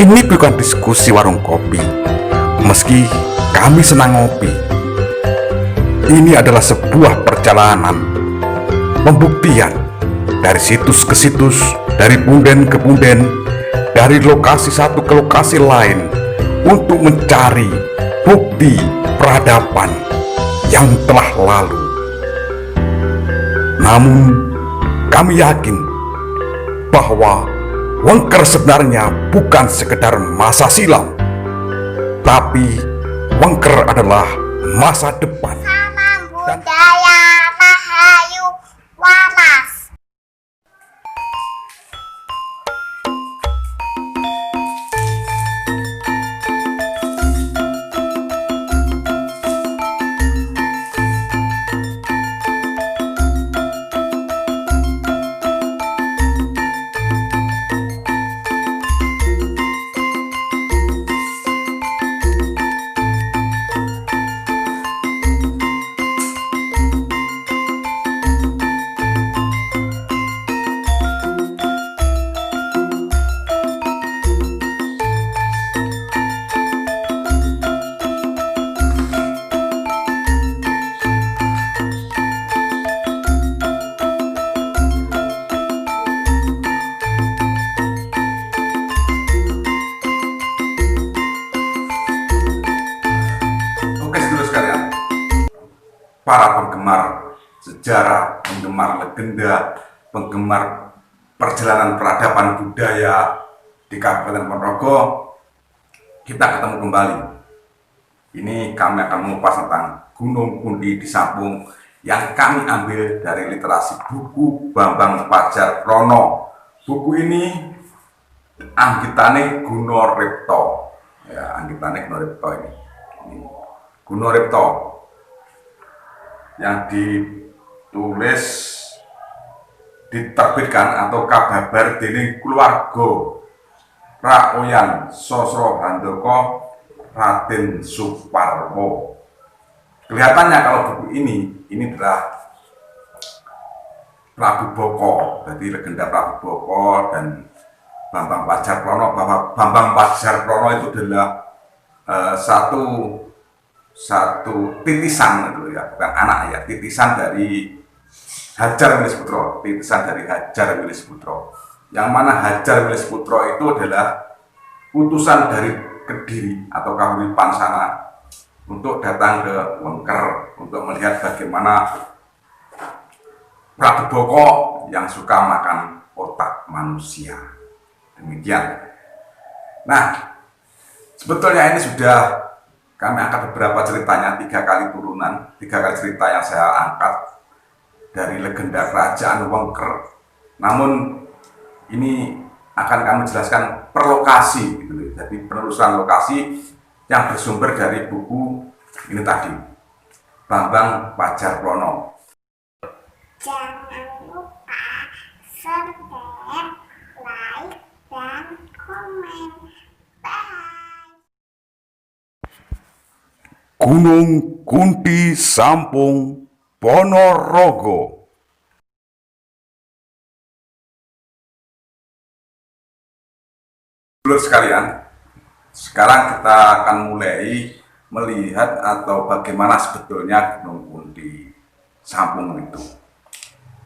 Ini bukan diskusi warung kopi, meski kami senang ngopi. Ini adalah sebuah perjalanan, pembuktian dari situs ke situs, dari punden ke punden, dari lokasi satu ke lokasi lain, untuk mencari bukti peradaban yang telah lalu. Namun, kami yakin bahwa Wengker sebenarnya bukan sekedar masa silam, tapi Wengker adalah masa depan. Salam budaya Rahayu Waras. Para penggemar sejarah, penggemar legenda, penggemar perjalanan peradaban budaya di Kabupaten Ponorogo, kita ketemu kembali. Ini kami akan mengupas tentang Gunung Kunti di Sampung yang kami ambil dari literasi buku Bambang Pajarkrono. Buku ini anggitane Gunoripto. Ya, anggitane Gunoripto ini. Gunoripto yang ditulis, diterbitkan atau kababar dening keluarga Raoyan Sosro Handoko Raden Suparwo. Kelihatannya kalau buku ini adalah Prabu Boko, jadi legenda Prabu Boko dan Bambang Pajarkrono. Bambang Pajarkrono itu adalah satu titisan, gitu ya, bukan anak ya, titisan dari Hadjar Wilis-Putro, yang mana Hadjar Wilis-Putro itu adalah utusan dari Kediri atau Kahuripan sana untuk datang ke Wengker untuk melihat bagaimana Prabu Boko yang suka makan otak manusia. Demikian. Nah, sebetulnya ini sudah kami angkat beberapa ceritanya, 3 kali turunan, 3 kali cerita yang saya angkat dari legenda kerajaan Wengker. Namun ini akan kami jelaskan per lokasi, gitu. Jadi penelusuran lokasi yang bersumber dari buku ini tadi, Bambang Pajarkrono. Jangan lupa subscribe, like, dan komen. Bye. Gunung Kunti Sampung Ponorogo. Dulur sekalian, sekarang kita akan mulai melihat atau bagaimana sebetulnya Gunung Kunti Sampung itu.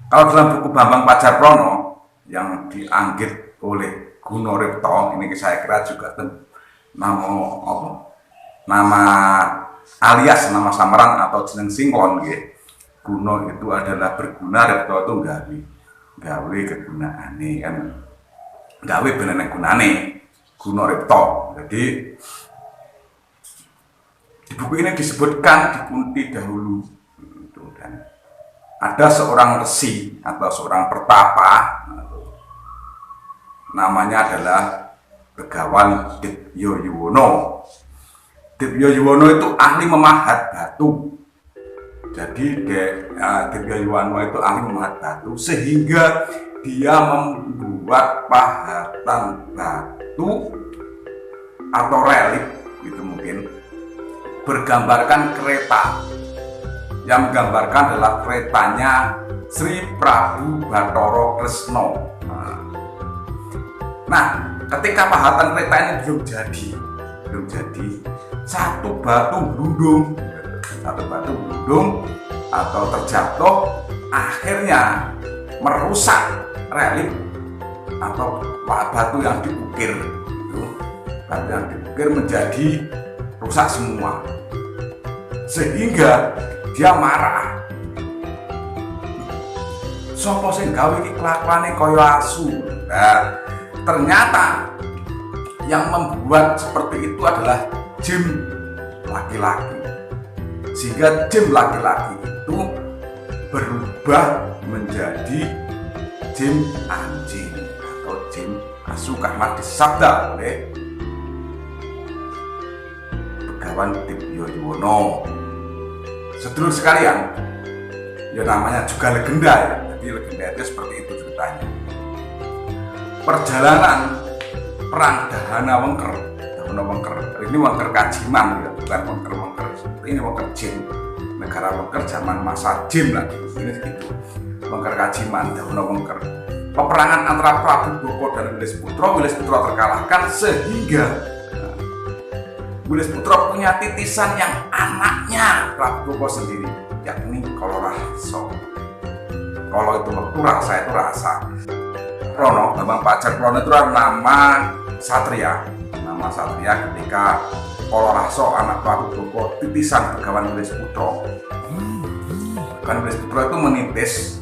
Kalau dalam buku Bambang Pajarkrono yang dianggit oleh Gunoripto, ini saya kira juga nama alias nama samaran atau jeneng singkon nggih. Guno itu adalah berguna, Ripto itu gawe kegunaane kan. Gawe benene gunane Gunoripto. Jadi di buku ini disebutkan di Kunti dahulu gitu, dan ada seorang resi atau seorang pertapa, namanya adalah Begawan Dipyo Yuwono. Dipyo Yuwono itu ahli memahat batu. Jadi Dipyo Yuwono itu ahli memahat batu, sehingga dia membuat pahatan batu atau relik gitu mungkin, bergambarkan kereta. Yang menggambarkan adalah keretanya Sri Prabu Bathara Kresna. Nah, ketika pahatan kereta ini belum jadi, satu batu blundung atau terjatuh, akhirnya merusak relif atau batu yang diukir menjadi rusak semua, sehingga dia marah. Sopo sing gawe iki kelakuane kaya asu. Nah, ternyata yang membuat seperti itu adalah jin laki-laki, sehingga jin laki-laki itu berubah menjadi jin anjing atau jin asu karena disabda oleh Begawan Dipyo Yuwono. Sedulur sekalian, ya namanya juga legenda ya. Jadi legenda itu seperti itu ceritanya. Perjalanan perang Dahana Wengker, ini Wengker Kajiman ya, bukan Wengker, ini Wengker Jin, negara Wengker zaman masa Jin lagi, ini gitu. Wengker Kajiman, Dahana Wengker. Peperangan antara Prabu Boko dan Wilis Putra terkalahkan sehingga Wilis Putra punya titisan yang anaknya Prabu Boko sendiri, yakni Kalorahso. Kalau itu waktu rasa itu rasa. Prono, Bambang Pajar Prono itu nama satria ketika Kalorahso anak Prabu Boko titisan Begawan Wilis Putra. Begawan Wilis Putra itu menitis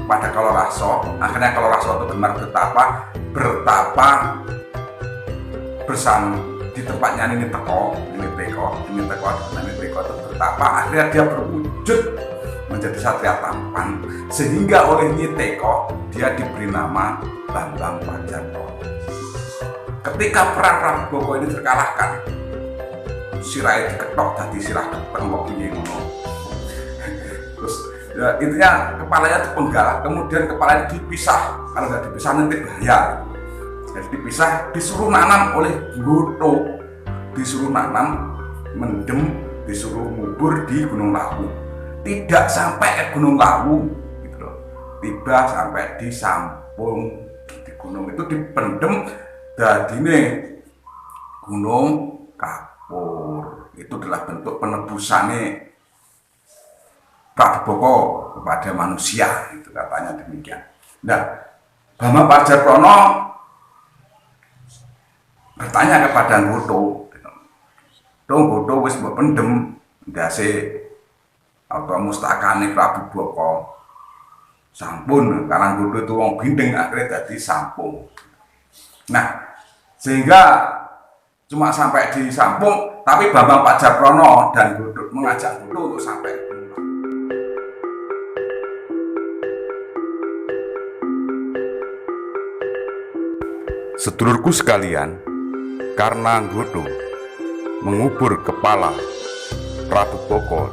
pada Kalorahso, akhirnya Kalorahso itu benar bertapa bersama di tempatnya Nini Teko itu bertapa, akhirnya dia berwujud menjadi satria tampan, sehingga oleh Nini Teko dia diberi nama Bambang Pajar Prono. Ketika perang Prabu Boko ini terkalahkan, sirahnya diketok tadi sirah depan mobilnya ngono. Terus ya, intinya kepalanya dipenggal, kemudian kepalanya dipisah. Kalau nggak dipisah nanti bahaya. Jadi dipisah, disuruh nanam oleh Goto, disuruh nanam, mendem, disuruh ngubur di Gunung Lawu. Tidak sampai ke Gunung Lawu, gitu loh. Tiba sampai di Sampung, di gunung itu dipendem, dadine Gunung Kapur. Itu adalah bentuk penebusannya Prabu Boko kepada manusia, itu katanya demikian. Nah, Bambang Pajar Prono bertanya kepada Goto, Goto wis mbok pendem ndase atau mustakane Prabu Boko. Sampun, karena Goto itu wong gendeng akhirnya dadi Sampung. Nah, sehingga cuma sampai di Sampung, tapi Bambang Pajar Prono dan Goto mengajak Goto untuk sampai. Sedulurku sekalian, karena Goto mengubur kepala Prabu Boko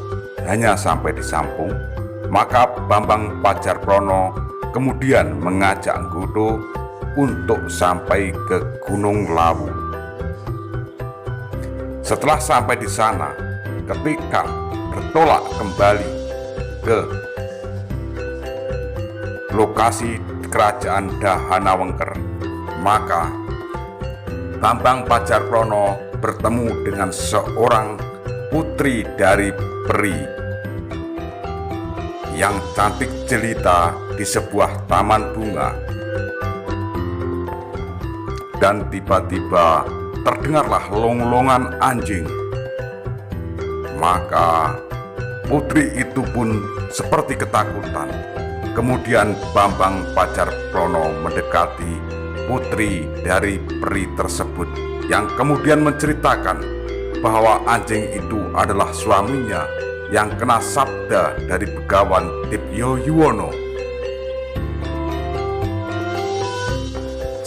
hanya sampai di Sampung, maka Bambang Pajar Prono kemudian mengajak Goto untuk sampai ke Gunung Lawu. Setelah sampai di sana, ketika bertolak kembali ke lokasi kerajaan Dahana Wengker, maka Bambang Pajar Prono bertemu dengan seorang putri dari peri yang cantik jelita di sebuah taman bunga. Dan tiba-tiba terdengarlah longlongan anjing. Maka putri itu pun seperti ketakutan. Kemudian Bambang Pajar Prono mendekati putri dari peri tersebut, yang kemudian menceritakan bahwa anjing itu adalah suaminya yang kena sabda dari Begawan Dipyo Yuwono.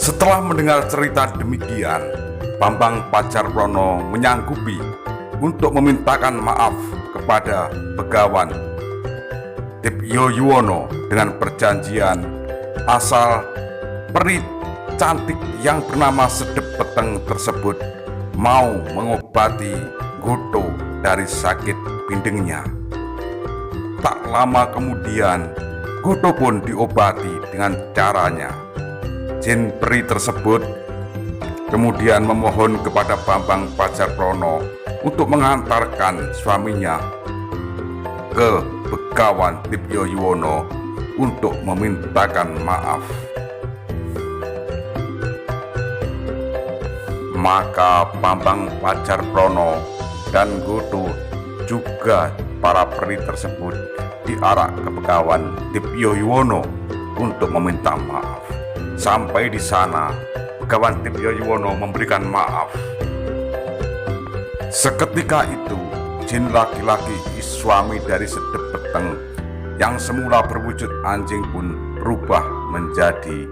Setelah mendengar cerita demikian, Bambang Pajar Prono menyanggupi untuk memintakan maaf kepada Begawan Dipyo Yuwono dengan perjanjian asal peri cantik yang bernama Sedep Peteng tersebut mau mengobati Goto dari sakit pindengnya. Tak lama kemudian, Goto pun diobati dengan caranya. Jin peri tersebut kemudian memohon kepada Bambang Pajarprono untuk mengantarkan suaminya ke Begawan Tipyo Yuwono untuk memintakan maaf. Maka Bambang Pajarprono dan Goto juga para peri tersebut diarak ke Begawan Tipyo Yuwono untuk meminta maaf. Sampai di sana, Begawan Tipyo Yuwono memberikan maaf. Seketika itu, jin laki-laki suami dari Sedep Peteng yang semula berwujud anjing pun berubah menjadi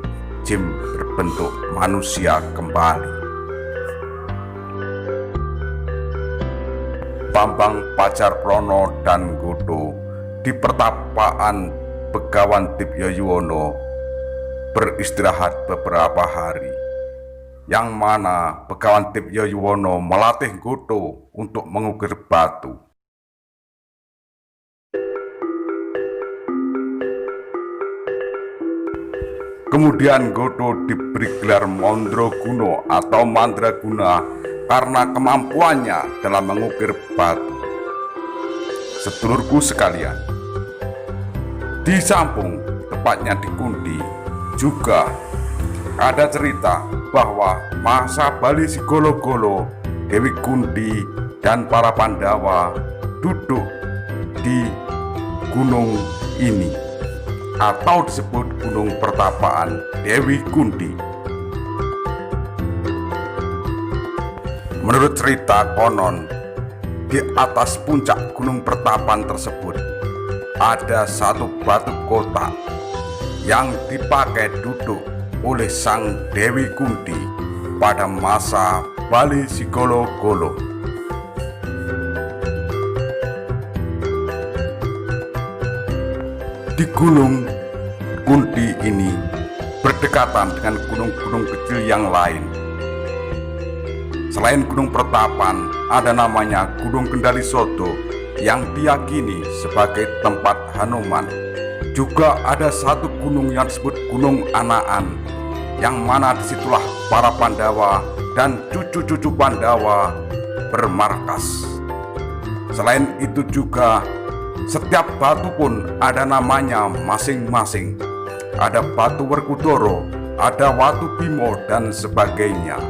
jin berbentuk manusia kembali. Bambang Pajarprono dan Goto di pertapaan Begawan Tipyo Yuwono beristirahat beberapa hari, yang mana Begawan Tipyo Yuwono melatih Goto untuk mengukir batu. Kemudian Goto diberi gelar Mandraguna atau Mandraguna karena kemampuannya dalam mengukir batu. Sedulurku sekalian, di Sampung, tepatnya di Kundi, juga ada cerita bahwa masa Bali Sigolo-golo, Dewi Kundi dan para Pandawa duduk di gunung ini atau disebut Gunung Pertapaan Dewi Kundi. Menurut cerita konon, di atas puncak Gunung Pertapaan tersebut ada satu batu kotak yang dipakai duduk oleh sang Dewi Kundi pada masa Bali Sigolo-golo. Di Gunung Kundi ini berdekatan dengan gunung-gunung kecil yang lain. Selain Gunung Pertapan, ada namanya Gunung Kendali Soto yang diyakini sebagai tempat Hanuman. Juga ada satu gunung yang disebut Gunung Anaan, yang mana disitulah para Pandawa dan cucu-cucu Pandawa bermarkas. Selain itu juga, setiap batu pun ada namanya masing-masing. Ada batu Werkudara, ada Watu Bimo dan sebagainya.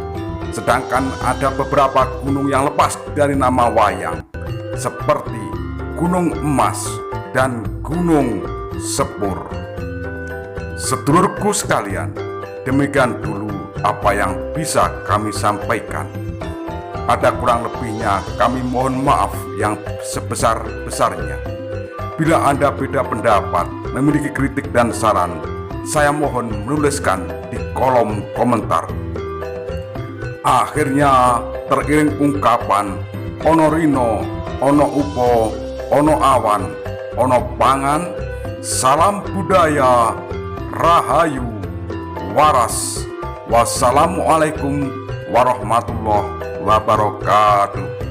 Sedangkan ada beberapa gunung yang lepas dari nama wayang, seperti Gunung Emas dan Gunung Sepur. Sedulurku sekalian, demikian dulu apa yang bisa kami sampaikan. Ada kurang lebihnya kami mohon maaf yang sebesar-besarnya. Bila Anda beda pendapat, memiliki kritik dan saran, saya mohon menuliskan di kolom komentar. Akhirnya teriring ungkapan ono rino, ono upo, ono awan, ono pangan, salam budaya, rahayu, waras. Wassalamualaikum warahmatullahi wabarakatuh.